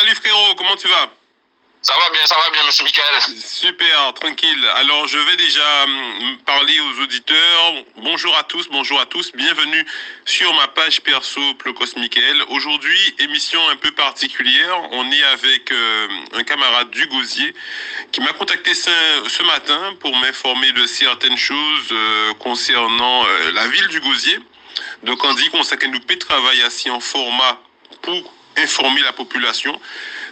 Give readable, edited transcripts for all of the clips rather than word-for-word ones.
Salut frérot, comment tu vas? Ça va bien, monsieur Michael. Super, tranquille. Alors je vais déjà parler aux auditeurs. Bonjour à tous. Bienvenue sur ma page perso Plocos Michael. Aujourd'hui, émission un peu particulière. On est avec un camarade du Gosier qui m'a contacté ce matin pour m'informer de certaines choses concernant la ville du Gosier. Donc on dit qu'on sait que nous peut travailler assis en format pour informer la population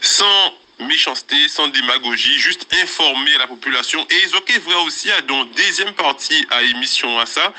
sans méchanceté, sans démagogie, juste informer la population. Et Zoké vrai aussi à dans deuxième partie à émission à ça,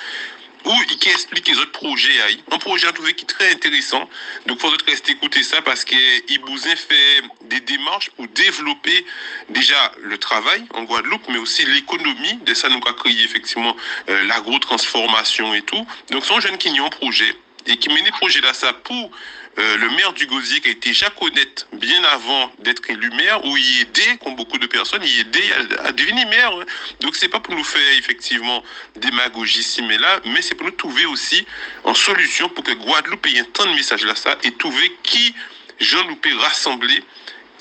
où il explique les autres projets. Un projet à trouver qui est très intéressant. Donc, il faut rester écouter ça parce que Ibousin fait des démarches pour développer déjà le travail en Guadeloupe, mais aussi l'économie. De ça, nous a créé effectivement l'agro-transformation et tout. Donc, son jeune qui a un projet et qui mène le projet là, ça pour le maire du Gosier qui a été déjà connaître bien avant d'être élu maire, où il aidait, comme beaucoup de personnes, il aidait à devenir maire. Hein. Donc c'est pas pour nous faire effectivement démagogie ici mais là, mais c'est pour nous trouver aussi en solution pour que Guadeloupe ait un temps de messages là ça et trouver qui jeunes nous peut rassembler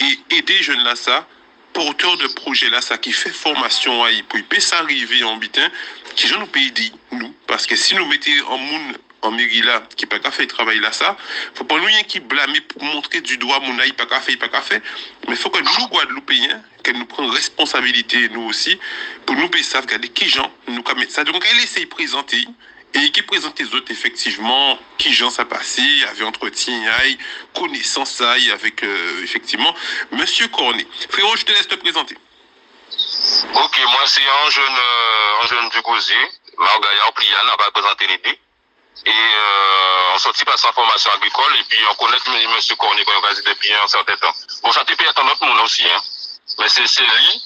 et aider jeunes là ça porteur de projet là ça qui fait formation à pour il peut s'arriver en bitin qui jeunes nous peut aider nous parce que si nous mettons en monde en mairie là, qui pas qu'à faire travail là ça, faut pas nous rien qui blâmer pour montrer du doigt mon aïe pas qu'à faire, mais faut que nous Guadeloupéens, que nous prenions responsabilité nous aussi pour nous payer sauvegarder qui gens nous comme mettre ça. Donc elle essaye de présenter et qui présente les autres effectivement qui gens ça passé, avait entretien aïe, connaissance aïe avec effectivement monsieur Cornet. Frérot, je te laisse te présenter. Ok, moi c'est un jeune du Gosier, Margaillard Plian, on va présenter l'idée. Et on sortit par sa formation agricole et puis on connaît M. Cornet qu'on a dit depuis un certain temps. Bon, ça peut être un autre monde aussi, hein. Mais c'est lui.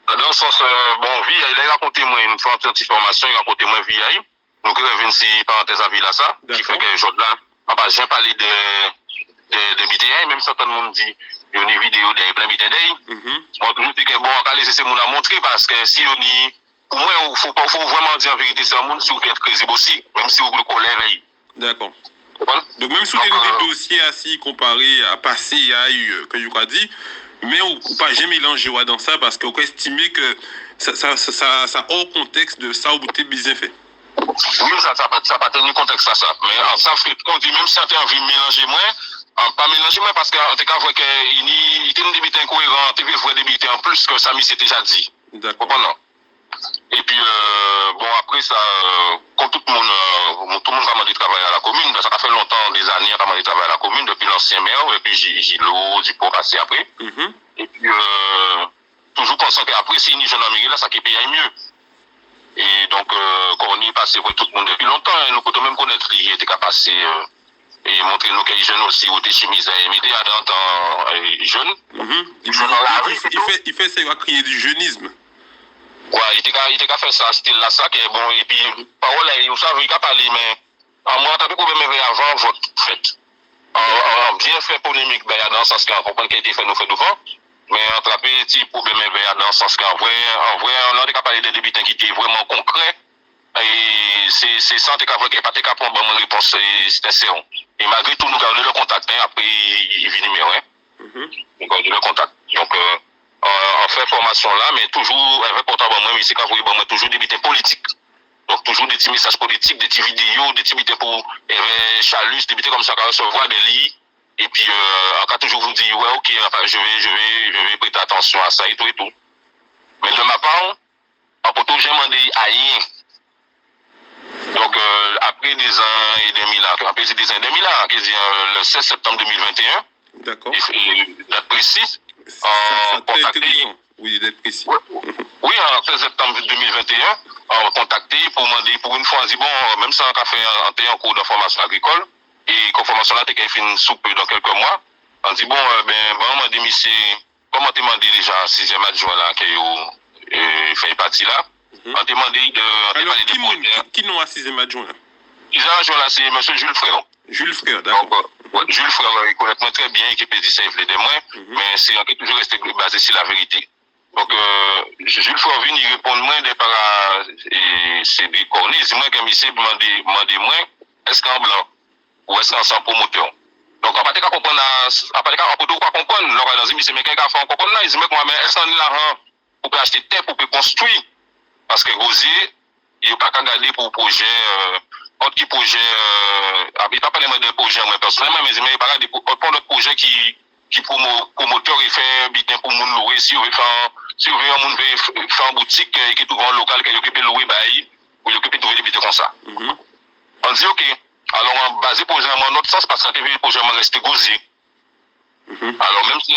Dans le sens, bon, vie, il a raconté moi une petite formation, il a raconté moi vie. Donc, il y a 26 parenthèses à vie là, ça, qui fait que aujourd'hui là, on va jamais parler de BTI, même certains monde dit, il y a une vidéo de plein BTI. Bon, nous dit que bon, on va laisser ces monde à montrer parce que si on y pour moi, il faut vraiment dire la vérité, c'est un monde si vous pouvez être crédible aussi, même si vous voulez qu'on l'ait. D'accord. Donc même si vous avez des dossiers assis comparés à passé à que vous avez dit, mais on ne peut pas jamais mélanger dans ça parce qu'on peut estimer que ça hors contexte de ça ou vous avez bien fait. Oui, ça n'a pas tenu contexte à ça. Mais en ça, on dit même si on a envie de mélanger moins, pas mélanger moins parce qu'en tout cas, il était une débité incohérent, il avait une débité en plus que Samy s'est déjà dit. D'accord. Et puis, bon, après ça, comme tout le monde va demander de travailler à la commune, ça fait longtemps, des années, on a demandé de travailler à la commune, depuis l'ancien maire, et puis Gilo, Dipo passé après. Et puis, toujours pensant qu'après, si une jeune amie là, ça qui paye mieux. Et donc, quand on y est passé pour tout le monde depuis longtemps, nous pouvons même connaître qui était qu'à passer, et montrer nous qu'il y a des jeunes aussi, ou des chemises à aimer, dans temps jeune. Il fait ça, il va crier du jeunisme. Ouais, il était qu'à faire ça, style là, ça, qui est bon, et puis, parole, vous savez, il a parlé, mais, moi, t'as pas problème avant votre fête. Bien fait polémique, ben, dans le sens qu'on comprend qu'il a été fait, nous fait devant, mais entre un petit problème, dans le sens qu'en vrai, on a parlé des débitants qui étaient vraiment concrets, et c'est ça, t'es qu'à voir qu'il n'y a pas de bonne réponse, c'était séron. Et malgré tout, nous gardons le contact, après, il vient numéro, nous gardons le contact. Donc, on fait formation là, mais toujours, avec portable, mais c'est qu'à voir, toujours des bêtises politiques. Donc, toujours des petits messages politiques, des petits vidéos, des petits bêtises pour Chalus, des bêtises comme ça, qu'on recevoir des lits. Et puis, on a toujours vous dire, ouais, ok, enfin, je vais prêter attention à ça et tout et tout. Mais de ma part, en poteau, j'ai demandé à rien. Donc, après des ans et demi là, après des ans et demi là, le 16 septembre 2021. D'accord. Et date précise. Oui, d'être précis. Oui, en 16 septembre 2021, on m'a contacté pour demander, pour une fois, on dit, bon, même ça, on a fait un cours de formation agricole, et que formation là, t'es fait une soupe dans quelques mois. On dit, bon, on m'a dit, monsieur, comment t'es demandé déjà, 6e adjoint là, qui fait partie là, on t'a demandé de. Alors, qui nous a 6e adjoint là? 6e adjoint là, c'est M. Jules Frère. Jules Frère, d'accord. Jules Frère, il connaît très bien, qui peut dire ça, il des moins, mais c'est toujours resté basé sur la vérité. Donc, Jules Frère vient, il répond moins des para, c'est des cornets, c'est moi qui ai demandé moins, est-ce qu'en blanc, ou est-ce qu'en sans promoteur? Donc, après, tu comprendre, après, on peut pas comprendre. L'organisme, il dit, mais quelqu'un fait comprendre là, il dit, mais comment, mais est-ce qu'on est là, pour acheter terre, pour construire? Parce que Gosier, il n'y a pas qu'à garder pour projet, autre projet, il n'y a pas de projet, moi, personnellement, mais il n'y a pas de projet qui promoteur, il fait bien pour moun louer, si on veut faire, si on veut faire une boutique, qui est tout grand local, qui peut louer, ou il peut trouver des bidets comme ça. On dit, ok. Alors, on base projet dans notre sens, parce que le projet est resté Gosier. Alors, même si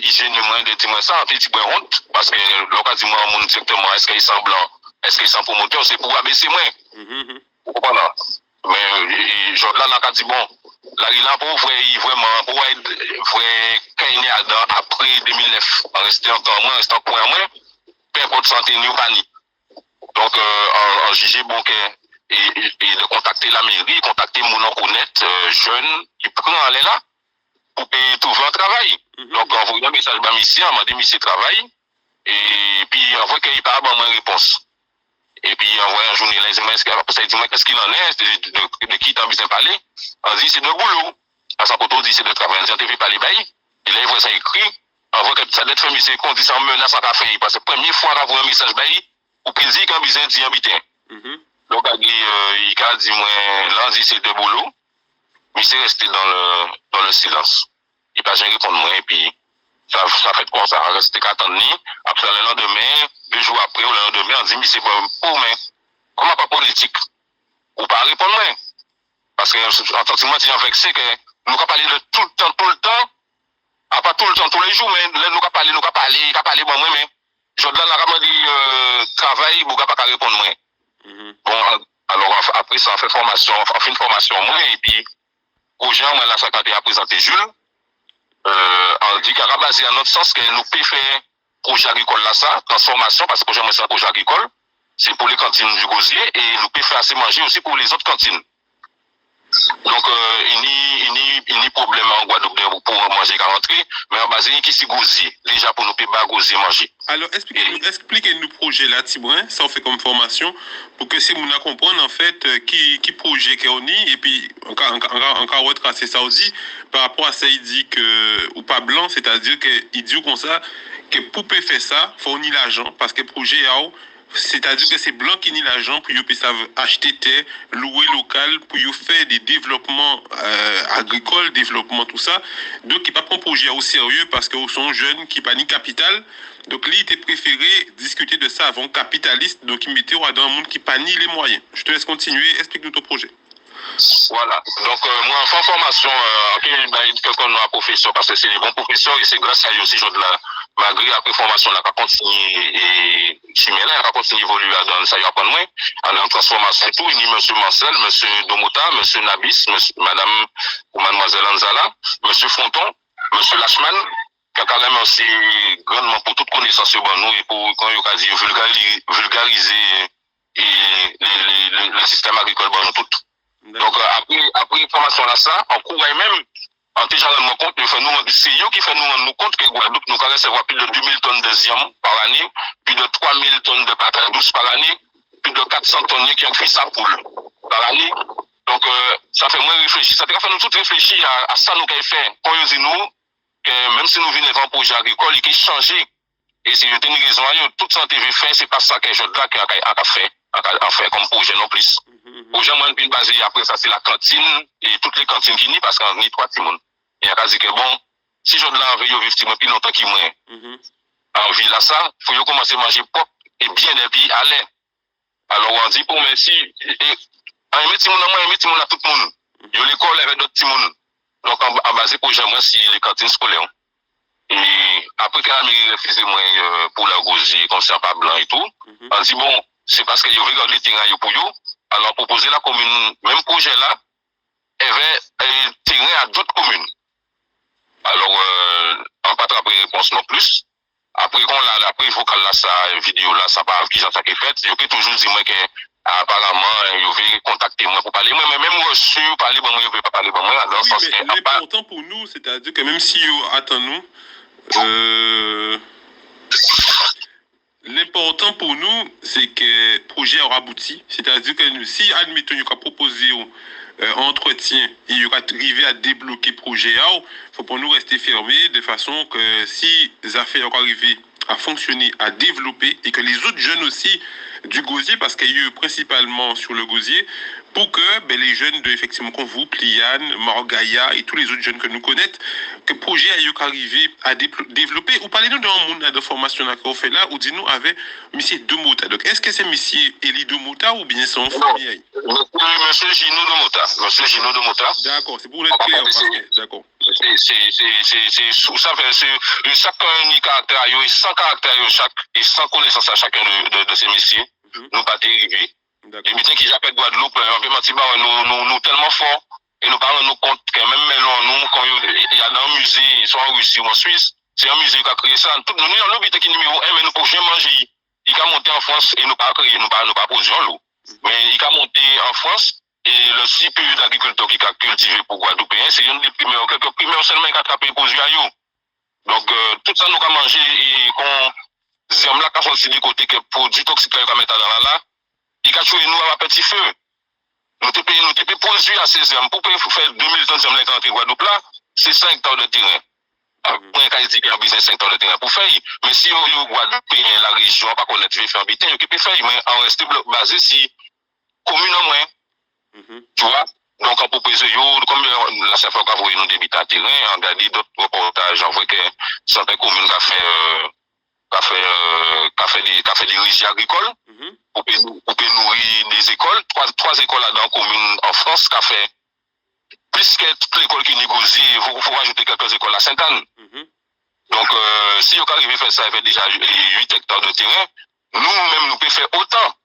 il gêne moins de dire ça, on dit moi honte, parce que l'on dit moi directement, est-ce qu'il semble blanc, est-ce qu'il semble promoteur, c'est pour abaisser moins. Vous comprenez? Mais, Jordan là, dit bon, là, il a pour vraiment, pour être vrai, après 2009, en restant encore moins, en restant point moins, peu importe santé, ni ou pas ni. Donc, en juger bon que, et de contacter la mairie, contacter mon connaître, jeune, qui prend aller là, pour trouver un travail. Donc, envoyer un message à monsieur, on m'a dit, monsieur travail, et puis, envoie qu'il n'y a pas de réponse. Et puis, envoie un journaliste, il dit, qu'est-ce qu'il en est, de qui t'as besoin de parler? On dit, c'est de boulot. À sa photo, dit, c'est de travail. On dit, on te fait parler, et là, il voit ça écrit, envoie que ça doit être un monsieur, qu'on dit, ça menace à café, parce que première fois, on a un message, ou plaisir, quand besoin dit, habitant. Donc, il a dit, moi, là, on dit, c'est de boulot. Mais c'est resté dans le silence. Il n'a pas jamais répondu moi, et puis, ça fait quoi ça? Resté qu'à attendre. Après, le lendemain, 2 jours après, ou le lendemain, on dit, mais c'est bon, pour mais, comment pas politique? Ou pas répondre moi? Parce que, en tant que moi, je vexé que, nous avons parlé de tout le temps, pas tout le temps, tous les jours, mais nous avons parlé, bon, moi, mais, je donne la rame dit, travail, vous n'avez pas répondre moi. Bon, alors, après, ça, on fait une formation, moi, et puis, aux gens, là, ça a présenté Jules, on dit qu'à basé à notre sens que nous pouvons faire projet agricole là, ça, transformation, parce que projet, c'est un projet agricole, c'est pour les cantines du Gosier, et nous pouvons faire assez manger aussi pour les autres cantines. Donc, il n'y a problème en Guadeloupe pour manger qu'à rentrer, mais en base, qui c'est Gosier, déjà pour nous pas Gosier manger. Alors, expliquez-nous le projet là, Tibouin, ça on fait comme formation, pour que si nous comprendre en fait qui projet qu'on y, et puis encore retracer ça aussi, par rapport à ça, il dit que, ou pas blanc, c'est-à-dire qu'il dit comme ça, que pour faire ça, il faut ni l'argent, parce que le projet est c'est-à-dire que c'est blanc qui ni l'argent pour acheter terre, louer local, pour faire des développements agricoles, développement tout ça. Donc, il ne pas prendre projet au sérieux parce qu'ils sont jeunes qui pas ni capital. Donc, lui, il était préféré discuter de ça avant capitaliste. Donc, il mettait dans un monde qui pas ni les moyens. Je te laisse continuer. Explique-nous ton projet. Voilà. Donc, moi, en formation, quelqu'un de professeur, parce que c'est les bons professeurs et c'est grâce à eux aussi, malgré la formation, on a continué et chimère, on a continué à évoluer dans ça, il y a pas de moins, en transformation tout, il y a M. Marcel, M. Domota, M. Nabis, Madame ou Mademoiselle Anzala, M. Fonton, M. Lachman, qui a quand même aussi grandement pour toute connaissance sur nous et pour, quand il y a vulgariser le système agricole dans tout. Donc, après formation là, ça, en cours même, en déjà rendement compte, c'est eux qui fait nous rendre compte que Guadeloupe nous recevoir plus de 2000 tonnes de ziam par année, plus de 3000 tonnes de patates douces par année, plus de 400 tonnes qui ont fait sa poule par année. Donc, ça fait moins réfléchir. Ça fait nous tout réfléchir à ça nous qu'elle fait. Quand nous nous, que même si nous venons devant un projet agricole, il a changé. Et c'est une raison, toute santé veut faire, c'est pas ça que je dois faire comme projet non plus. Projet, moi, une base, après ça, c'est la cantine, et toutes les cantines qui n'y, parce qu'on y 3 timons. Et on a dit que bon, si je dois enlever, vivre timon, puis longtemps qu'il moins. En ville là, ça, il faut commencer à manger propre, et bien, et puis aller. Alors, on dit, pour merci, et, on met timon, moi, on met timon à tout le monde. Il y a l'école avec d'autres timons. Donc, en base, projet, moi, c'est les cantines scolaires. Et après que la mairie refusé moi pour la Gosier, comme ça, pas blanc et tout, on dit bon, c'est parce qu'il y avait les terrains pour eux. Alors, proposer la commune, même projet là, il y avait terrain à d'autres communes. Alors, on pas attrapé réponse non plus. Après, quand après, il faut que la vidéo là, ça parle qui j'en ai fait, il peut toujours dire moi que, apparemment, il veut contacter moi pour parler. Moi, mais même reçu, parler, bon, moi, il veut pas parler, bon, moi, dans oui, sens mais l'important pour nous, c'est-à-dire que même si attend nous, l'important pour nous, c'est que le projet aura abouti. C'est-à-dire que si, admettons, il y a proposé entretien et il arriver à débloquer le projet, il faut pour nous rester fermés de façon que si les affaires arrivent à fonctionner, à développer et que les autres jeunes aussi du gosier, parce qu'il y a eu principalement sur le gosier, pour que les jeunes de effectivement comme vous, Pliane, Morgaya et tous les autres jeunes que nous connaissons, que le projet a eu arrivé à développer. Ou parlez-nous d'un monde de formation qu'on fait là, ou dis-nous avec monsieur Domota. Donc, est-ce que c'est monsieur Eli Domota ou bien son famille? Monsieur Gino Domota. Monsieur Gino Domota. D'accord, c'est pour être clair. D'accord. C'est chaque caractère, et sans caractère chaque, et sans connaissance à chacun de ces messieurs, nous pas arriver. Et bien qui j'appelle Guadeloupe, on peut mentir, nous tellement forts, et nous parlons nous compte que même nous, quand il y a dans un musée, soit en Russie ou en Suisse, c'est un musée qui a créé ça. Tout nous, l'objet qui est numéro 1, mais nous pouvons jamais manger. Il a monté en France et nous pas créer, nous pas poser l'eau. Mais il a monté en France, et le cycle d'agriculteur qui a cultivé pour Guadeloupéens, c'est une des premières, quelques premières seulement qui a attrapé pour Zuayo. Donc, tout ça nous a mangé et qu'on aime là, quand on s'est dit côté que produit toxique qu'on met dans là, il a joué nous à petit feu. Nous t'es produit à 16 ans. Pour faire 2000 tonnes de quand Guadeloupe là, c'est 5 hectares de terrain. Après, quand il dit qu'il y a besoin de 5 hectares de terrain pour faire, mais si on Guadeloupe, la région, pas connaître, veut faire habiter, il peut faire, mais en rester basé si commune en moins. Tu vois? Donc, en proposant, comme la seule fois qu'on voit nous débuter à terrain, on a regardé d'autres reportages, on voit que certaines communes qui fait des régies agricoles, pour nourrir des écoles, trois écoles là dans la commune en France, qui a fait plus que toute l'école qui négocie, il faut rajouter quelques écoles à Sainte-Anne. Donc, si on arrive à faire ça, il fait déjà 8 hectares de terrain, nous-mêmes, nous pouvons faire autant.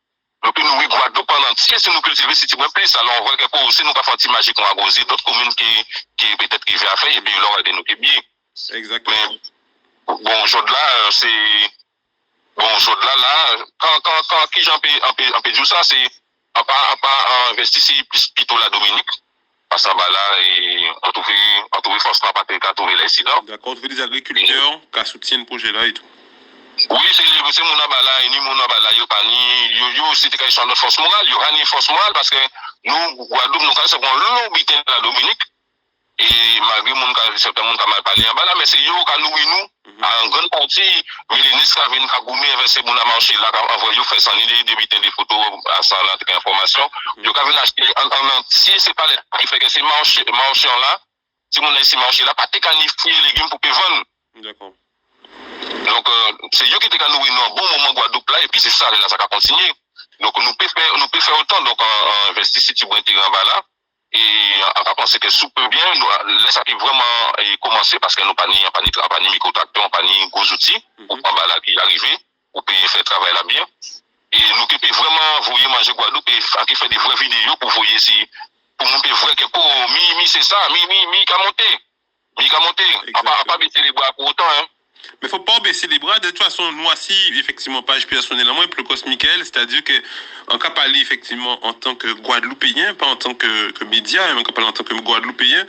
Nous pouvons nourrir Guadeloupe pendant entier, si nous cultivons, si tu veux plus, alors on voit que pour aussi nous pas faire une magie qu'on a gosé, d'autres communes qui peut-être arrivées à faire, et puis leur aider nous qui bien. Exactement. Mais, bon, aujourd'hui là, c'est, bon, aujourd'hui là, quand qui j'en peux dire ça, c'est, à pas investir plus plutôt la Dominique. Parce que là, et on trouve forcément pas qu'à trouver l'incident. D'accord, tu veux des agriculteurs qui soutiennent le projet là et tout. Oui, c'est mon abala, et ni mon abala, yo c'est question de force morale, il y aura une force morale parce que nous, Guadeloupe, nous, quand on l'obité de la Dominique, et malgré certains monde qui mal parlé en bas là, mais c'est yo qui nous, en grande partie, ministre qui vient à goumer verser mon marché là, envoyer faire sans idée d'éviter des photos à sans information, yo qui vient acheter en entier, c'est pas les, il fait que c'est marché là, si mon ici marché là, pas técanifier les légumes pour vendre. D'accord. Donc, c'est eux qui étaient nous un bon moment Guadeloupe là, et puis c'est ça, là, ça va continuer. Donc, nous pouvons faire autant, donc, en investir si tu veux intégrer en bas là, et on penser que sous peu bien, nous, laisse ça vraiment commencer, parce que nous pas ni micro-tracteurs, pas ni gros outils, pour pas là qui arriver, pour faire travail là bien. Et nous pouvons vraiment voyer manger Guadeloupe, et faire des vraies vidéos pour voyer si, pour nous voir que, oh, c'est ça, qu'à monter, pas baisser les bras pour autant, hein. Mais faut pas baisser les bras. De toute façon, nous aussi, effectivement, page personnellement, et plus Michael, c'est-à-dire que, en cas parler, effectivement, en tant que Guadeloupéen, pas en tant que média, mais en cas parler en tant que Guadeloupéen.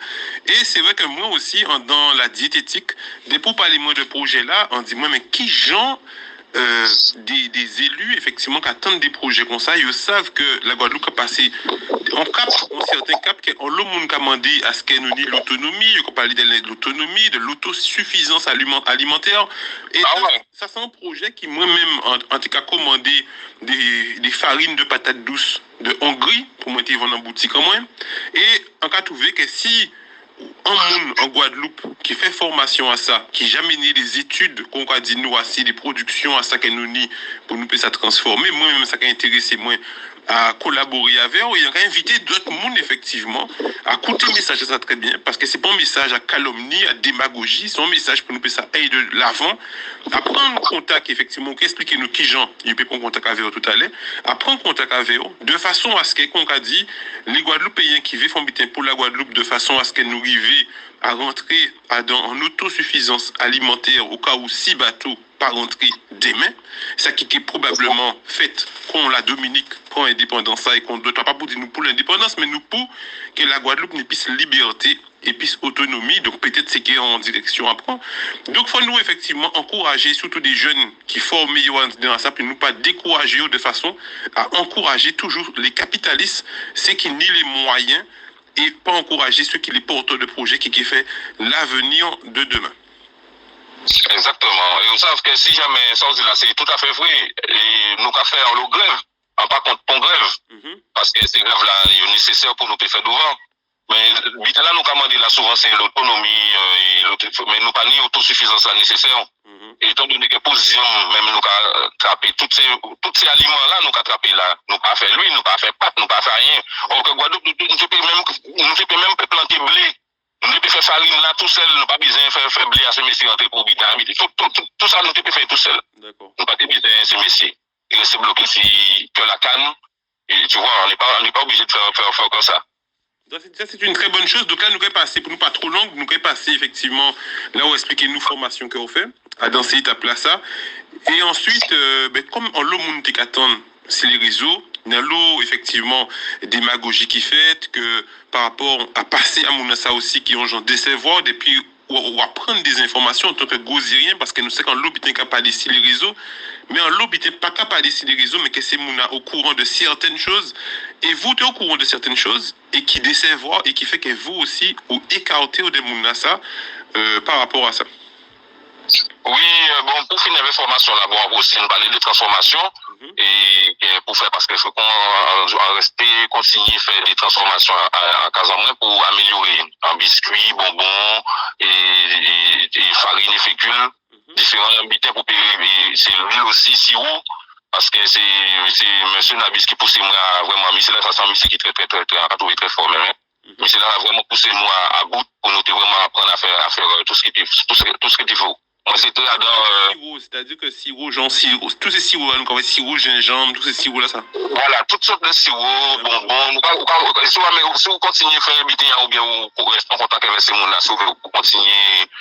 Et c'est vrai que moi aussi, dans la diététique, dès pour parler moi de projet là, on dit, moi, mais qui gens, des élus, effectivement, qui attendent des projets comme ça, ils savent que la Guadeloupe a passé en certains caps, on le monde a demandé à ce qu'elle nous ait l'autonomie, on parle de l'autonomie, de l'autosuffisance alimentaire. Et ça, c'est un projet qui, moi-même, en tout cas, commandé des farines de patates douces de Hongrie, pour moi, qui vont en boutique en moins. Et on a trouvé que si un monde en Guadeloupe qui fait formation à ça, qui jamais né des études qu'on a dit nous assez, des productions à ça qu'elle nous nie pour nous peut ça transformer, moi-même ça qui a intéressé moi à collaborer avec eux, il a invité d'autres mondes effectivement à écouter le message, ça très bien, parce que c'est pas un message à calomnie, à démagogie, c'est un message pour nous peut ça aide de l'avant, à prendre contact effectivement, expliquer nous qui gens, il peut prendre contact avec eux tout à l'heure, à prendre contact avec eux, de façon à ce qu'on a dit, les Guadeloupéens qui vivent pour la Guadeloupe, de façon à ce qu'elle nous arrive à rentrer en autosuffisance alimentaire au cas où 6 bateaux pas rentrer demain, ça qui est probablement fait qu'on la Dominique prend indépendance et qu'on ne doit pas pour dire nous pour l'indépendance, mais nous pour que la Guadeloupe n'ait plus liberté et plus autonomie, donc peut-être c'est qu'il y a en direction à prendre. Donc il faut nous effectivement encourager, surtout des jeunes qui forment dans ça, puis nous pas décourager de façon à encourager toujours les capitalistes, c'est qui nient les moyens et pas encourager ceux qui les porteurs de projets qui fait l'avenir de demain. Exactement. Et vous savez que si jamais ça là, c'est tout à fait vrai. Et nous avons fait le grève, en pas contre pour grève, parce que ces grèves là sont nécessaires pour nous faire devant. Mais là, nous avons dit là souvent c'est l'autonomie, mais nous pas ni autosuffisance nécessaire. Et étant donné que position, même nous avons attrapé tous ces aliments-là, nous avons attrapé là. Nous pas fait l'huile, nous pas fait pâte, nous pas fait rien. Or que Guadeloupe, nous peut même planter blé. Nous devons faire farine là tout seul, nous pas besoin de faire blé à ces messieurs pour habiter. Tout ça, nous devons faire tout seul. Nous pas besoin de ces messieurs. Il reste bloqué si que la canne. Et tu vois, on n'est pas obligé de faire comme ça. Ça, c'est une très bonne chose. Donc là, nous allons passer, pour nous pas trop long, nous allons passer effectivement là où expliquer nous formation qu'on fait, à dans cette étape-là, ça. Et ensuite, comme en l'eau, nous attendre c'est les réseaux, dans l'eau, effectivement, démagogie qui fait, que par rapport à passer à mon ça aussi, qui ont genre décevoir, et puis ou apprendre des informations en tant que gosirien, parce que nous savons qu'en l'eau, il n'est pas capable d'ici les réseaux, mais en l'eau, il n'est pas capable d'ici les réseaux, mais que c'est mouna au courant de certaines choses, et vous êtes au courant de certaines choses, et qui décevoir, et qui fait que vous aussi, vous écartez au démouna ça, par rapport à ça. Oui, bon, pour finir l'information là, bon, aussi, nous parler de transformation, et pour faire, parce qu'il faut qu'on reste, continuer à faire des transformations à Casamance pour améliorer en biscuits, bonbons, et farine et fécule, différents habitants pour payer, c'est l'huile aussi, sirop, parce que c'est monsieur Nabis qui pousse moi à vraiment, mais c'est là, ça sent monsieur qui est très fort, même. Mais c'est là, vraiment poussé nous à bout pour nous vraiment apprendre à faire tout ce qu'il faut. Moi, c'était là-dedans. C'est-à-dire que sirop, genre sirop, tous ces sirops-là, nous avons sirop, gingembre, tous ces sirops-là, ça. Voilà, toutes sortes de sirops, bonbons. Si vous continuez à faire habiter ou bien vous restez en contact avec ces gens-là, si vous continuez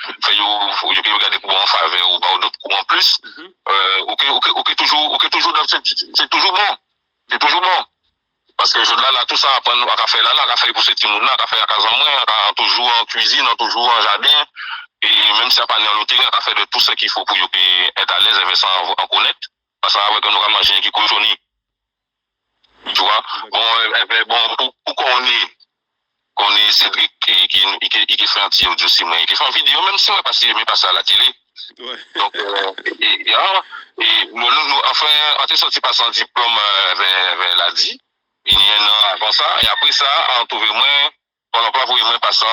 à faire, vous pouvez regarder pour en faveur ou d'autres courants en plus. Ok, toujours, c'est toujours bon. C'est toujours bon. Parce que là, tout ça, après, on a fait là, on a fait pour ces petits gens-là, on a fait à Casamance, toujours en cuisine, toujours en jardin. Et même si on n'a pas dans l'hôtel, on a fait de tout ce qu'il faut pour être à l'aise avec ça, en connaître. Parce qu'on aura mangé qui cochonne. Tu vois? Bon, pour qu'on est Cédric, qui fait un petit audio, qui fait une vidéo, même si on n'est pas ça à la télé. Ouais. Donc, nous, enfin, on est sorti par son diplôme vers l'ADI. Il y a un an avant ça, et après ça, on trouve moins, on n'a pas voulu moins passant,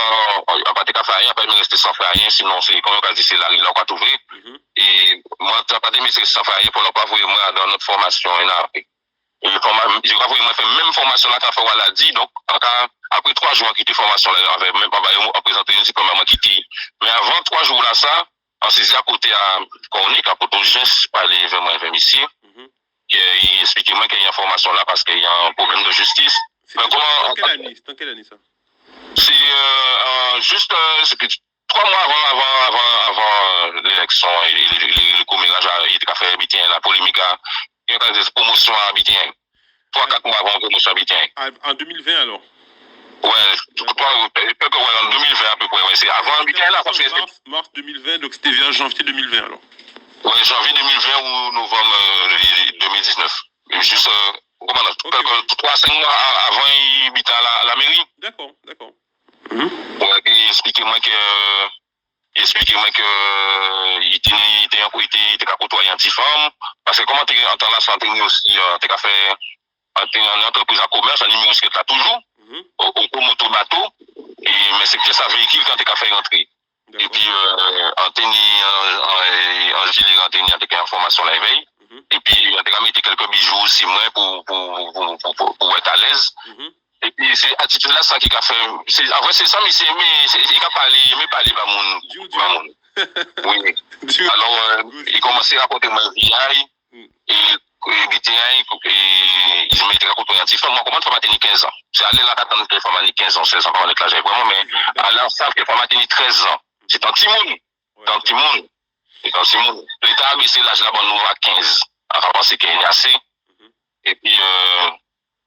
on n'a pas de faire rien, on pas rester sans faire rien, sinon c'est, comme on a dit, c'est là, on va trouver. Et moi, tu n'as pas de rester sans faire rien pour ne pas voulu moins dans notre formation, et là, après. Et je crois que moi, fait même formation là, quand on l'a dit, donc, après 3 jours, on a quitté formation là, avec même pas, on présenté un diplôme, on a quitté. Mais avant 3 jours là, ça, on s'est dit à côté à Cornic, à côté de gens, parler vers ici. Il explique moi qu'il y a une formation là parce qu'il y a un problème de justice. C'est dans quelle année ça? C'est juste 3 mois avant l'élection et le commérage a fait Habitin, la polémique, il y a des promotions à Habitin. 3-4 mois avant la promotion à Habitin. En 2020 alors? Ouais, en 2020 à peu près. Ouais, c'est avant Habitin là. Parce que mars 2020, donc c'était vers janvier 2020 alors? Oui, janvier 2020 ou novembre 2019. Juste 3-5 mois avant, il habitait à la mairie. D'accord. Ouais, et expliquez-moi que il était à côtoyer anti-femme. Parce que comment tu es en temps là, santé aussi, tu as fait une entreprise à commerce, un numéro qui est là toujours, au moto bateau. Mais c'est que ça véhicule quand tu as fait rentrer. Et puis, en gilet, avec information la veille. Et puis, on a mis quelques bijoux aussi, moi, pour être à l'aise. Et puis, c'est attitude là, ça qui a fait. En vrai, c'est ça, mais il a parlé, par mon. Oui. Alors, il commençait à raconter ma vie, et il m'a raconté un petit peu. Moi, comment tu vas tenir 15 ans? C'est allé là, attendre que femme 15 ans, 16 ans, on est là, vraiment, mais alors, ça, que femme tenir 13 ans. C'est un petit monde. L'État a baissé l'âge là-bas, nous, à 15. On va penser qu'il est assez. Et puis,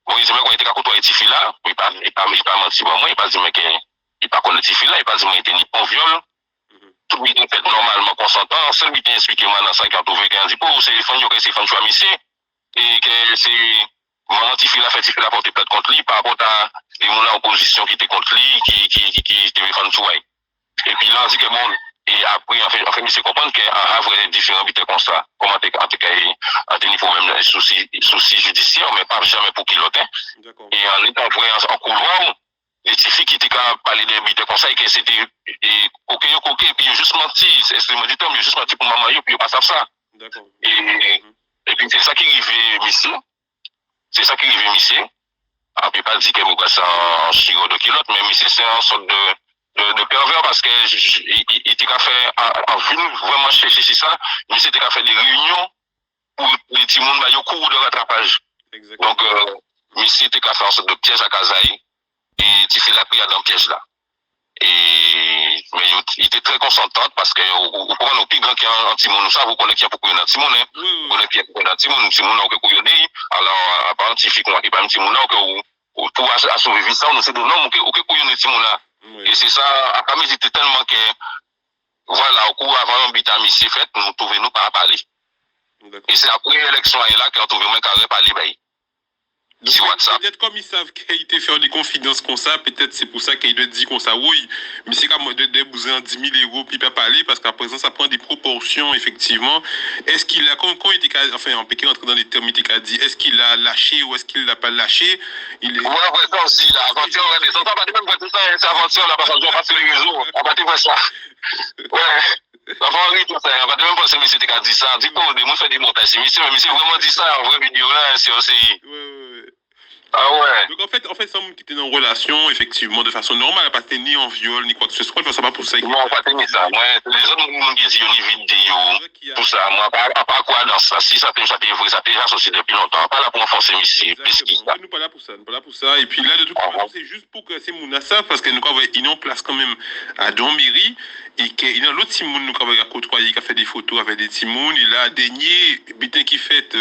bon, il dit, mais quand il était à côté de cette fille-là, il n'a pas menti, moi, il n'a pas dit, mais qu'il n'a pas connu cette fille-là, il n'a pas dit, mais il était ni pas viol. Tout le monde fait normalement consentant. Seul bien expliqué moi dans ça, qu'il a trouvé qu'il a dit, oh, c'est les femmes, c'est les femmes choisissées. Et que maman Tifi la fait Tifi la porter plainte contre lui par rapport à les gens en opposition qui étaient contre lui, qui étaient défendus tout. Et puis là, on dit que bon, et après, en fait, monsieur comprendre qu'il y a vrai différents buts comme ça. Comment en tout cas, à des niveaux même soucis judiciaires, mais pas jamais pour qui l'autre. Et en étant vrai en couloir, les petites filles qui étaient quand parler des buts comme ça, et que c'était, coquet, puis ils ont juste menti, c'est le temps, ils ont juste menti pour maman, puis ils pas savent ça. Et puis c'est ça qui arrive, monsieur. C'est ça qui arrive, monsieur. On peut pas dire que vous ça en chiro de kilote, mais monsieur, c'est une sorte de pervers parce que il était qu'à faire, en vue vraiment chercher ça, mais c'était qu'à faire des réunions pour les petits monde, bah, cours de rattrapage. Exactement. Donc, monsieur était qu'à faire une sorte de piège à Kazaï, et tu fais la prière dans le piège là. Et, mais il était très concentrant parce que, vous comprenez, au plus grand qu'il y a un petit monde, ça, vous connaissez qu'il y a beaucoup de petits monde, vous connaissez qu'il y a beaucoup de petits monde, alors, à part un petit fille, qu'on a pas un petit monde, pour assurer ça, on sait de non, ok, petit monde là. Et c'est ça, à Camille, c'était tellement que, voilà, au cours avant l'habitat mission fait, nous trouvons nous pas parler. Et c'est après l'élection là qu'on trouve même carré parler, bah. Peut-être comme ils savent qu'il te fait des confidences comme ça, peut-être c'est pour ça qu'il doit dire comme ça, oui, mais c'est comme de débouser en 10 000 euros, puis pas parler, parce qu'à présent, ça prend des proportions, effectivement. Est-ce qu'il a, quand il était, enfin, en Pékin, entrer dans les termes, il était dit, est-ce qu'il a lâché ou est-ce qu'il l'a pas lâché? Il est... Ouais, ça aussi, là, aventure, on va pas dire même tout ça, c'est aventure, là, parce qu'on passe sur les réseaux, on va dire ça. Ouais. Avant tout ça, on va même pas si monsieur t'a dit ça. Du coup, des mots fait des montages. Monsieur vraiment dit ça en vraie vidéo là, c'est aussi. Ah ouais. Donc en fait, ça qui était en relation, effectivement, de façon normale, pas ni en viol, ni quoi que ce soit, ça pas pour ça. Non, pas tenir ça. Moi, les autres gens qui disent ni vidéo, tout ça, moi, pas quoi dans ça. Si ça t'est vrai, ça t'est associé depuis longtemps. Pas là pour enfoncer monsieur. Nous pas là pour ça, nous pas là pour ça. Et puis là, de toute façon, c'est juste pour que ces mounas savent, parce que nous avons une place quand même à Dombiri, et qu'il y a l'autre Timoun, nous avons côtoyé, qui a fait des photos avec des Timouns, il a daigné, bitin qui fait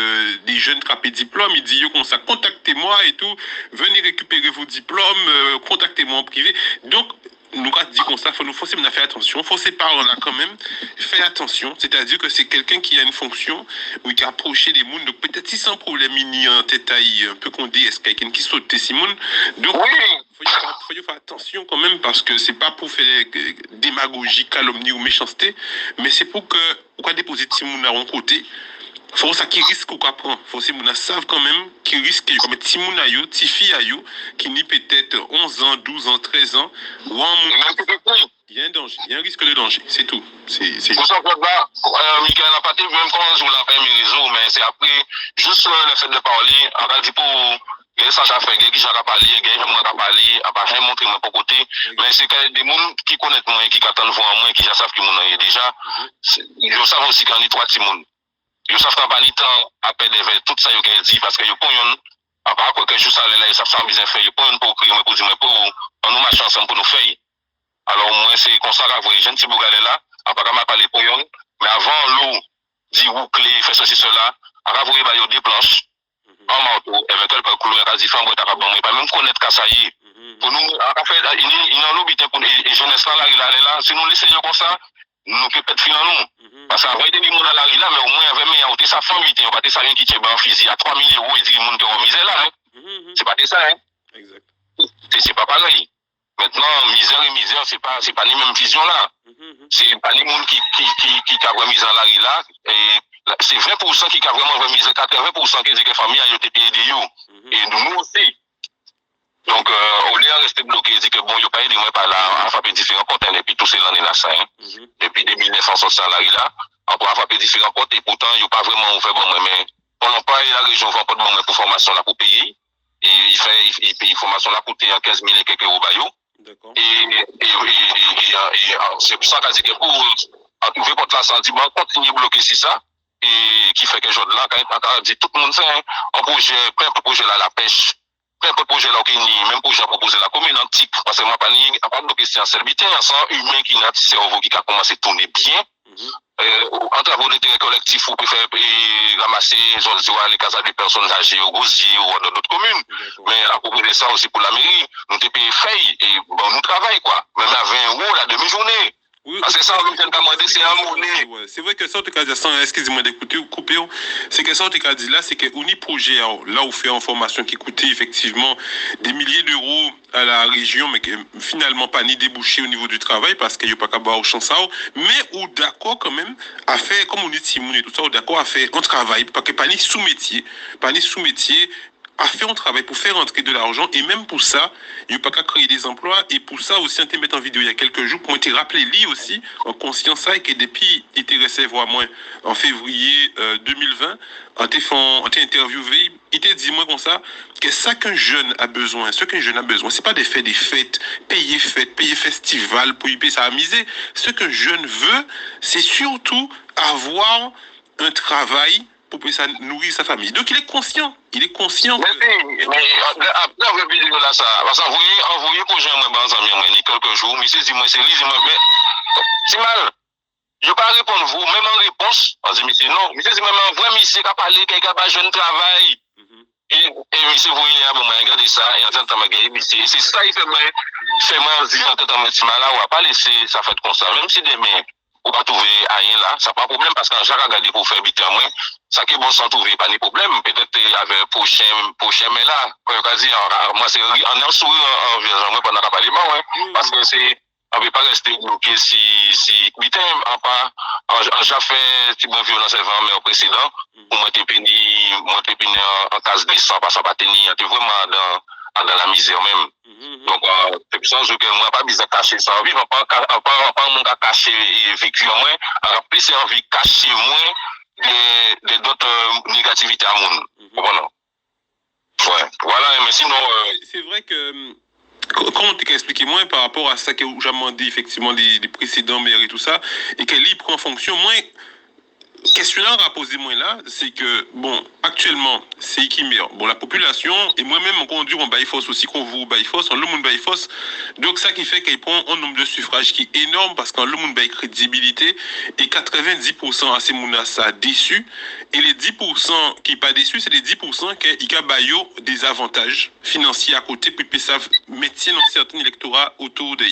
des jeunes trappés diplômes, il dit, comme ça, contactez-moi et tout, venez récupérer vos diplômes, contactez-moi en privé. Donc, nous avons dit comme ça, il faut faire attention, il faut ces parents-là quand même, faire attention, c'est-à-dire que c'est quelqu'un qui a une fonction, ou qui a approché des mouns, donc peut-être si sans problème, il y a un tête un peu qu'on dit, est-ce quelqu'un qui saute ces mouns, donc il faut faire attention quand même, parce que c'est pas pour faire démagogie, calomnie ou méchanceté, mais c'est pour que, on va déposer ces mouns à un côté, faut ça qui risque ou quoi prendre. Faut ces mounas savent quand même qui risque comme petit mounayo, petit fille ayo qui ni peut-être 11 ans, 12 ans, 13 ans ou un il y a un danger, il y a un risque de danger, c'est tout. C'est pour ça que là, Michael n'a pas dit même quand on joue la paix mes réseaux, mais c'est après juste le fait de parler, on va dire pour ça j'ai fait qui j'ai parlé, moi qui parlé, à pas montrer mon côté, mais c'est que des gens qui connaissent moi qui attendent voir moi qui savent que mon est déjà, ils savent aussi qu'on est trois petits monde. Ils savent pas ni temps après de tout ça qu'ils dit parce que ils prennent à part quoi que juste aller là ils savent ça bien faire ils prennent pour crier pour dire pour nous marcher ensemble pour nous faire alors moi c'est comme ça que vous jeunes si vous regardez là après m'a parler pour yon mais avant l'eau dit ou clé fait ceci cela après vous voyez des planches en manteau avec quelques couleurs à différents boîtes à bon pas même connaître qu'à ça y est pour nous en fait il en l'obité pour et jeunesse là il est là si nous laissons comme ça nous peut être finalement parce qu'avant des gens là mais au moins avec mais sa famille on pas ça rien qui tient en physique à 3 000 euros et dit monde qui ont misère là hein c'est pas ça hein exact c'est pas pareil maintenant misère c'est pas les mêmes visions là c'est pas les monde qui a vraiment misère là et c'est 20% qui a vraiment misère 80% qui dit que famille a été payé et nous aussi donc au lieu de rester bloqué dit que bon il pas aidé moi par là à faire différents comptes et puis tout c'est l'année là ça hein depuis 1960 là après avoir fait différents portes et pourtant il n'y a pas vraiment ouvert bon mais on n'a pas la région va pas de bon pour formation là pour payer et il paye formation là coûter 15 000 et quelques euros d'accord et c'est pour ça qu'a dit que pour trouver votre là sentiment continuer bloquer c'est ça et qui fait que jour là quand dit tout le monde fait un projet plein de projets là la pêche plein de projets là qui même projet proposé la commune antique parce que moi pas ni à part de question serviteur sans humain qui n'a cerveau qui a commencé à tourner bien en travaux d'intérêt collectif, vous pouvez faire ramasser les cases de personnes âgées au Gosier ou dans d'autres communes. Mais à propos de ça aussi pour la mairie, nous te payons feuille et bon, nous travaillons quoi. Même à 20 euros la demi-journée. Oui, Parce que ça, on vient de commander, c'est un monnaie. ouais. C'est vrai que ça, excusez-moi d'écouter, couper, c'est que ça, on t'a dit là, c'est que on y projet, là, où fait en formation qui coûtait effectivement des milliers d'euros à la région, mais que finalement pas ni débouché au niveau du travail parce qu'il n'y a pas qu'à boire au champ ça, mais ou d'accord quand même à faire, comme on dit Timoun et tout ça, ou d'accord à faire un travail, parce que pas ni sous-métier, a fait un travail pour faire entrer de l'argent et même pour ça, il n'y a pas qu'à créer des emplois et pour ça aussi, on t'a mis en vidéo il y a quelques jours pour te rappeler lui aussi en conscience ça que depuis il était recevoir moi en février 2020, on t'a interviewé, il t'a dit moi comme ça que ça qu'un jeune a besoin, c'est pas de faire des fêtes, payer festival pour y payer sa amuser. Ce qu'un jeune veut, c'est surtout avoir un travail pour pouvoir nourrir sa famille. Donc il est conscient. Il est conscient. Mais après la vidéo là, ça, parce que envoyé pour Jean, moi, il y a quelques jours, mais c'est dit, moi, c'est lui, mais c'est mal. Je ne vais pas répondre vous, même en réponse, parce que monsieur, non, monsieur, c'est même un vrai monsieur qui a parlé, qui a pas jeune travail. Et monsieur, vous, il y a un moment, regardez ça, et en tant que monsieur, c'est ça, il fait moi, en disant, en tant que mal là, on va pas laisser ça fait comme ça, même si demain, on va trouver rien là, ça pas de problème, parce que j'ai regardé pour faire biter moi, ça qui est bon sans trouver, pas de problème, peut-être avec prochain, mais là, quand on dit, moi, c'est, on a un sourire en vision, moi, pendant la parler, parce que c'est, on ne peut pas rester bloqué si, putain, j'ai fait, si bon violence mais au précédent, pour moi, t'es péni en case de sang, parce que ça va tenir, t'es vraiment dans la misère même. Donc, c'est pour ça que moi, pas besoin de cacher ça en vie, pas mon cacher vécu en moi, en plus, c'est envie de cacher moins d'autres négativités à mon. Voilà. Ouais, voilà, mais sinon. C'est vrai que. Comment tu expliqué moi par rapport à ça que j'ai demandé effectivement les précédents maires et tout ça, et qu'elle y prend en fonction, moi, questionnaire à poser moi là, c'est que, bon, actuellement, c'est qui meurt. Bon, la population, et moi-même, on conduit, on baille force aussi, qu'on vous baille force, on le monde baille force. Donc, ça qui fait qu'il prend un nombre de suffrages qui est énorme parce qu'en le monde baille crédibilité et 90% à ces mounas ça déçu. Et les 10% qui pas déçus, c'est les 10% qui a baillot des avantages financiers à côté, puis ça maintient un certain électorat autour d'eux.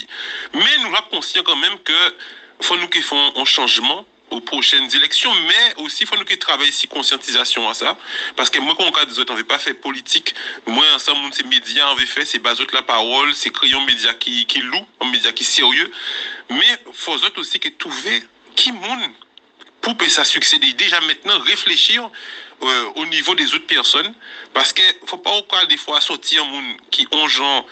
Mais nous sommes conscients quand même que faut nous qui font un changement aux prochaines élections, mais aussi il faut nous travailler sur conscientisation à ça, parce que moi quand on dit on ne veut pas faire politique, moi ensemble ces médias on veut faire c'est baser la parole, c'est créer un média qui loue, un média qui est sérieux, mais faut aussi que trouver qui monde pour que ça succéder déjà maintenant réfléchir au niveau des autres personnes, parce que faut pas encore des fois sortir un monde qui ongeant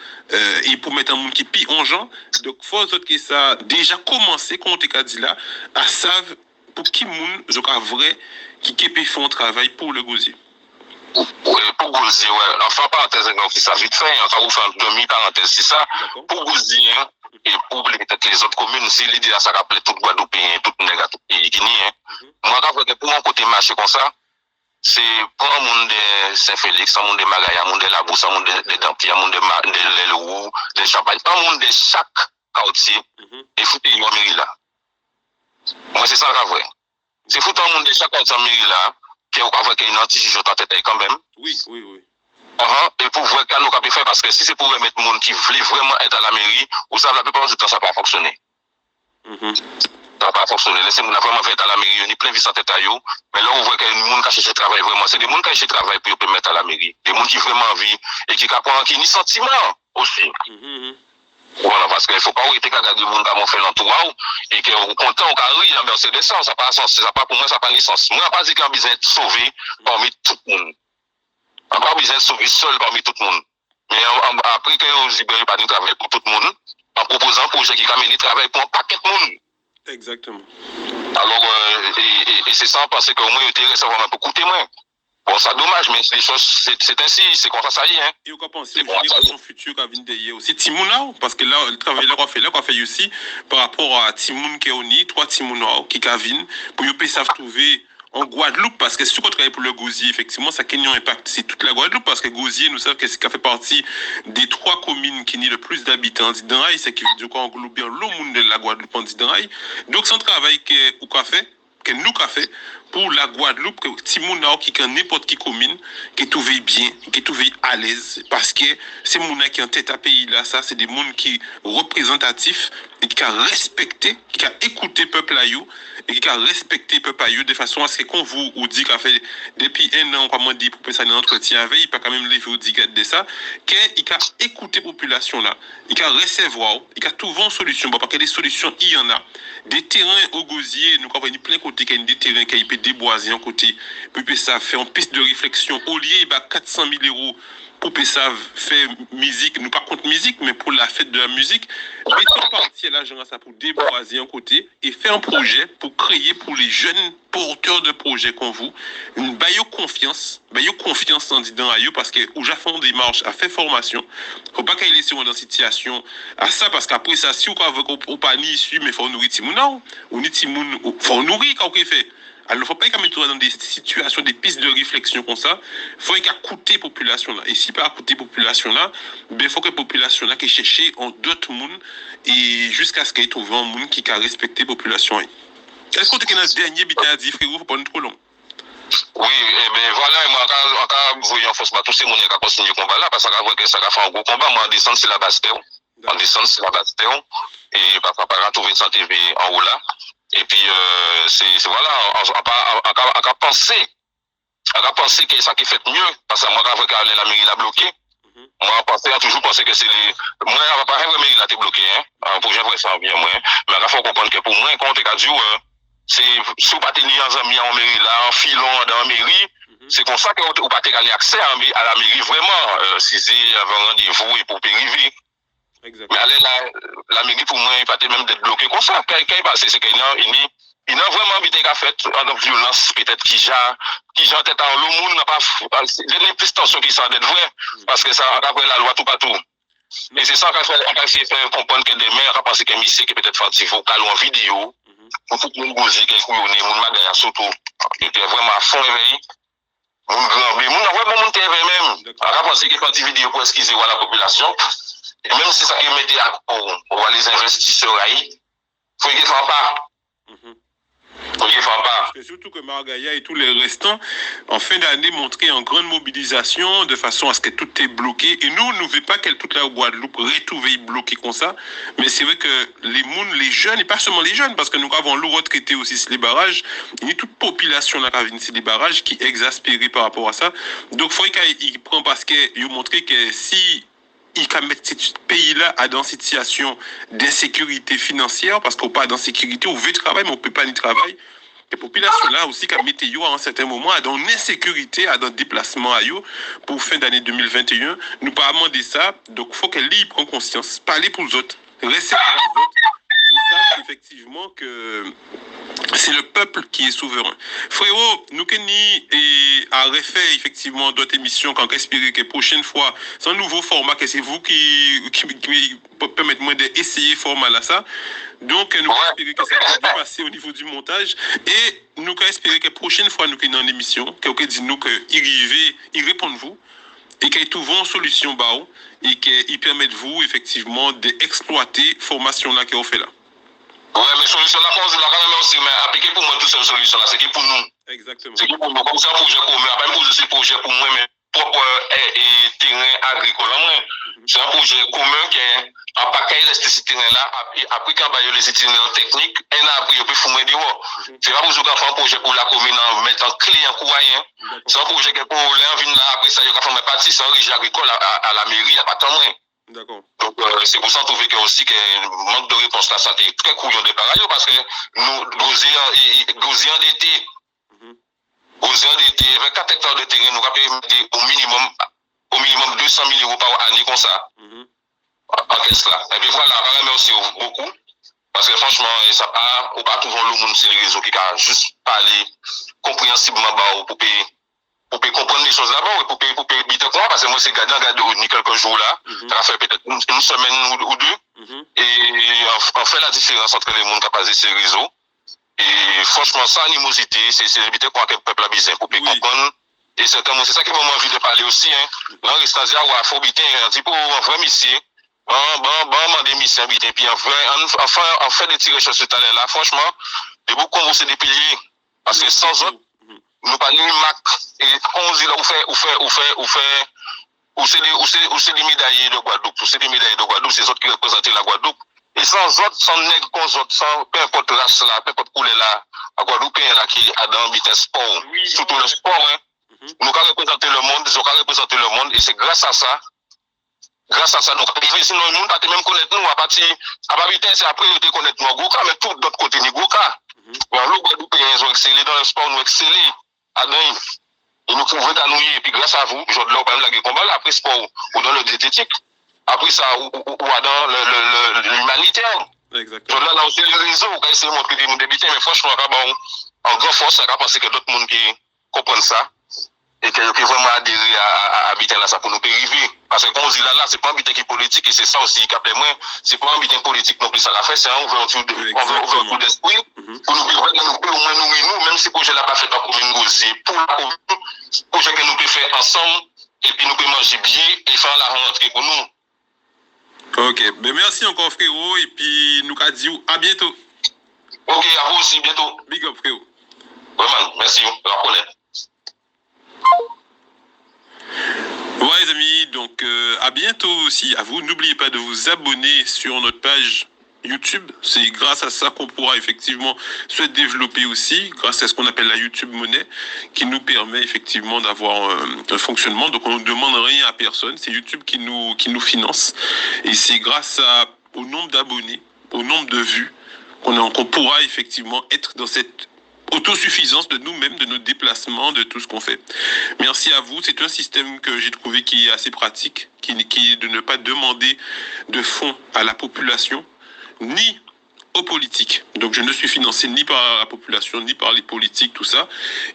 et pour mettre un monde qui pire ongeant, donc faut que ça déjà commencé comme on t'a dit là à savent pour qui monde je crois vrai qui peut faire un travail pour le gosier. Oui, pour Gouzi, ouais. Enfin, parenthèse, donc, ça vite fait, enfin, vous faites une demi-parenthèse, c'est ça. Pour Gouzi, hein, et pour peut-être les autres communes, si l'idée à ça rappelle tout Guadeloupéen, tout Nègre, tout pays Guinée, moi, quand pour un côté marché comme ça, c'est pour un monde de Saint-Félix, un monde de Magaïa, un monde de Labousse, un monde de Dampierre, un monde de Leroux, de Champagne, un monde de chaque quartier, et foutre une mairie là. Moi, c'est ça la vraie. C'est foutre un monde de chaque quartier en mairie là, qui est encore qu'il y a une anti-juge en tête quand même. Oui. Et pour voir qu'on peut faire, parce que si c'est pour remettre le monde qui voulait vraiment être à la mairie, vous savez, la plupart du temps, ça n'a pas fonctionné. Ça n'a pas fonctionné. Laissez-moi vraiment faire à la mairie, il y a plein de vie en tête à eux, mais là, on voit qu'il y a des gens qui cherchent travail vraiment. C'est des gens qui cherchent travail pour se mettre à la mairie. Des gens qui vraiment envie et qui ont ni sentiment aussi. Voilà, parce qu'il ne faut pas arrêter qu'à des gens qui ont fait l'entourage et qui sont contents au carré, mais c'est des sens, ça n'a pas de sens. Pour moi, ça n'a pas de sens. Moi, je n'ai pas dit qu'on a besoin d'être sauvé parmi tout le monde. On n'a pas besoin de sauver seul parmi tout le monde. Mais après que vous n'avez pas de travail pour tout le monde, en proposant un projet qui a mené travail pour un paquet de monde. Exactement. Alors, et c'est ça, parce qu'au moins, il y a savoir un peu coûter moins. Bon, ça dommage, mais les choses, c'est ainsi, c'est comme ça y est. Hein. Et on peut penser aux générations futures qui viennent derrière aussi. Timoun, parce que là, le travail qu'on fait aussi, par rapport à Timoun qui est au nid, 3 Timoun qui viennent, pour qu'ils puissent trouver en Guadeloupe, parce que si on travaille pour le gosier, effectivement, ça a un impact, c'est toute la Guadeloupe, parce que gosier, nous savons que ça fait partie des 3 communes qui ont le plus d'habitants en Didanraï, c'est qui veut dire qu'on englobe bien le monde de la Guadeloupe en Didanraï. Donc, c'est un travail qu'on fait, que nous qu'a fait pour la Guadeloupe, que Timouna qui est n'importe qui commune, qui est trouvé bien, qui est trouvé à l'aise, parce que c'est Mouna qui est en tête à pays là, ça, c'est des mondes qui représentatifs et qui a respecté, qui a écouté peuple à you, et qui a respecté peuple à you de façon à ce qu'on vous dit qu'a fait depuis un an, comme on dit, pour ça, un entretien avec, il peut quand même lever au digat de ça, qu'il a écouté la population là, il a recevoir, il a trouvé une solution, parce que des solutions, il y en a. Des terrains au gosier, nous avons plein côté, il y a des terrains qui peut déboiser en côté, puis ça fait une piste de réflexion, au lieu, il y a 400 000 euros pour ça faire musique, nous pas contre musique, mais pour la fête de la musique, mettons partie l'argent ça pour déboiser un côté et faire un projet pour créer pour les jeunes porteurs de projets comme vous, une confiance en disant à eux parce que où j'ai fait une démarche à faire formation, faut pas qu'ils laissent dans une situation à ça parce qu'après ça si ou pas ni issu mais faut nourrir Timoun non, ou ni Timoun faut nourrir quand on fait. Alors, il ne faut pas mettre dans des situations, des pistes de réflexion comme ça. Il faut écouter la population là. Et si pas écouter la population là, il faut que la population là qui cherche en d'autres mondes et jusqu'à ce qu'il trouve un monde qui a respecté la population. Est-ce que tu as un dernier bit à dire, frérot, faut pas nous trop long? Oui, mais voilà, moi, quand vous voyez en force, tous ces gens qui ont continué le combat là, parce que ça a fait un gros combat, moi, en descendant sur la base terre, et par rapport à trouver une santé en haut là. Et puis, c'est voilà, on a pensé que ça qui fait mieux, parce que moi, quand la mairie l'a bloqué, moi, on a toujours pensé que c'est les. Moi, on va pas la mairie l'a bloqué, hein, un projet vrai, ça bien, moi, mais il faut comprendre que pour moi, quand on est dit, c'est, si vous pas tenir en mairie là, en filon dans la mairie, c'est comme ça que vous pas gagner accès à la mairie vraiment, si c'est un rendez-vous et pour arriver. Mais allez, la mairie, pour moi, il pas même d'être bloqué comme ça. Quand il passe, c'est qu'il y a vraiment envie de faire en violence, peut-être qui j'ai en tête en le monde n'a pas, il y a plus tension qui s'en d'être vrai, parce que ça, après la loi tout partout. Et c'est ça qu'on a essayé de faire comprendre que des maires ont pensé qu'un monsieur qui peut-être fait vocal ou en vidéo, pour tout le monde goûter, qu'il y ait mon magasin surtout, il était vraiment à fond éveillé. Mon grand, mais mon vraiment mon TV même, on a pensé qu'il fait une vidéo pour excuser la population. Et même si ça qui mettait à pour les investisseurs, il faut qu'ils ne fassent pas. Et surtout que Margaya et tous les restants, en fin d'année, montraient en grande mobilisation de façon à ce que tout est bloqué. Et nous, ne voulons pas que toute la Guadeloupe retrouve bloquée comme ça. Mais c'est vrai que les jeunes, et pas seulement les jeunes, parce que nous avons le retraité aussi sur les barrages, il y a toute population là qui vient sur les barrages qui est exaspérée par rapport à ça. Donc, il faut qu'il prenne parce qu'il montre que si il peut mettre ce pays-là dans une situation d'insécurité financière, parce qu'on pas d'insécurité, on veut travailler, mais on ne peut pas ni travailler. Les populations-là aussi, qui mettent à un certain moment, à dans l'insécurité, à dans le déplacement à eux, pour fin d'année 2021. Nous pas demander ça, donc il faut qu'elle prenne conscience, parler pour les autres, rester pour les autres. Ils savent effectivement que c'est le peuple qui est souverain. Frérot, nous qui a refait effectivement d'autres émissions quand espérer que prochaine fois, c'est un nouveau format que c'est vous qui permettez d'essayer format là ça. Donc nous espérons que ça va bien passer au niveau du montage et nous espérons que prochaine fois nous qui dans l'émission, que dit nous que il répondent vous et qu'ils trouvent une solution bao et qu'ils permettent vous effectivement d'exploiter formation là qu'on fait là. Ouais, mais solution là, quand même aussi, mais appliquer pour moi, toutes ces solutions là, c'est qui pour nous. Exactement. C'est qui pour nous. Comme ça, un projet commun, pas même poser ce projet pour moi, mais propre terrain agricole. C'est un projet commun qui est en paquet de ce terrain-là, après quand il y a les itinéraires techniques, un après, il peut fumer dehors. C'est pas pour faire un projet pour la commune en mettant clé en courant. C'est un projet qui est pour l'envie là, après ça, il y a fait partie, c'est un régie agricole à la mairie, il n'y a pas tant moins. D'accord. Donc, c'est pour ça qu'on trouve aussi qu'il y a un manque de réponse là, ça était très couillon de pareil, parce que nous, gosiers endettés, avec 4 hectares de terrain, nous avons mettre au minimum 200 000 euros par année comme ça. En caisse là. Et puis voilà, on a aussi beaucoup, parce que franchement, ça pas, on va trouver le monde sur les réseaux qui a juste parlé compréhensiblement pour comprendre les choses là-bas, pour éviter quoi, parce que moi, c'est gardé quelques jours là, ça va faire peut-être une semaine ou deux, et on fait la différence entre les mondes qui passent sur les réseaux. Et franchement, sans animosité, c'est éviter quoi que le peuple a besoin, pour comprendre. Et c'est ça qui m'a envie de parler aussi, hein. Là, il faut faut éviter un petit peu un vrai monsieur. Bon, des missions, et puis enfin, on fait des tirs sur ce talent là, franchement, de beaucoup converser des piliers. Parce que sans autres, nous pas ni Mac et on dit là ou c'est des médaillés de Guadeloupe, ou c'est des médaillés de Guadeloupe, c'est eux qui représentent la Guadeloupe. Et sans autres, sans nègres, sans peu importe race là, peu importe couleur là, à Guadeloupéen là qui a dans le sport, surtout le sport, hein. Nous avons représenté le monde, nous avons représenté le monde, et c'est grâce à ça, nous arrivons, sinon nous, pas même connaître nous, à partir c'est après, nous connaître nous, Goka, mais tout d'autre côté, nous, Goka. Nous, Guadeloupéens, ils ont excellé dans le sport, nous excellé à Naïm. Et nous pouvons nous, et puis grâce à vous, aujourd'hui, on peut même la combat, après sport, ou dans le diététique, après ça, ou dans l'humanitaire. Exactement. Là, là aussi, les réseaux, on va essayer de montrer des débuter, mais franchement, en grande force, on va penser que d'autres monde qui comprennent ça, et qui vraiment adhéré à habiter là, ça pour nous arriver. Parce que quand on dit là, c'est pas un habitat qui est politique, et c'est ça aussi, qui appelle moi, c'est pas un habitat politique non plus, ça l'a fait, c'est un ouverture d'esprit, pour nous au moins nous, même si le projet là pas fait par commune Gosier, pour la commune, projet que nous pouvons faire ensemble, et puis nous pouvons manger bien, et faire la rentrée pour nous. Ok, ben merci encore frérot, et puis nous qu'à dire à bientôt. Ok, à vous aussi, bientôt. Big up frérot. Vraiment, merci, on va reconnaître. Ouais les amis, donc à bientôt aussi à vous. N'oubliez pas de vous abonner sur notre page YouTube. C'est grâce à ça qu'on pourra effectivement se développer aussi, grâce à ce qu'on appelle la YouTube monnaie, qui nous permet effectivement d'avoir un fonctionnement. Donc on ne demande rien à personne, c'est YouTube qui nous finance. Et c'est grâce au nombre d'abonnés, au nombre de vues, qu'on pourra effectivement être dans cette autosuffisance de nous-mêmes, de nos déplacements, de tout ce qu'on fait. Merci à vous. C'est un système que j'ai trouvé qui est assez pratique, qui est de ne pas demander de fonds à la population, ni aux politiques. Donc je ne suis financé ni par la population, ni par les politiques, tout ça.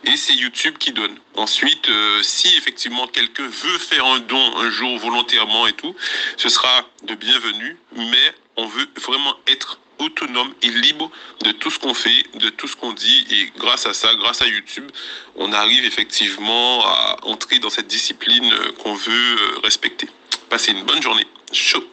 Et c'est YouTube qui donne. Ensuite, si effectivement quelqu'un veut faire un don un jour volontairement et tout, ce sera de bienvenu, mais on veut vraiment être autonome et libre de tout ce qu'on fait, de tout ce qu'on dit, et grâce à ça, grâce à YouTube, on arrive effectivement à entrer dans cette discipline qu'on veut respecter. Passez une bonne journée. Chaud.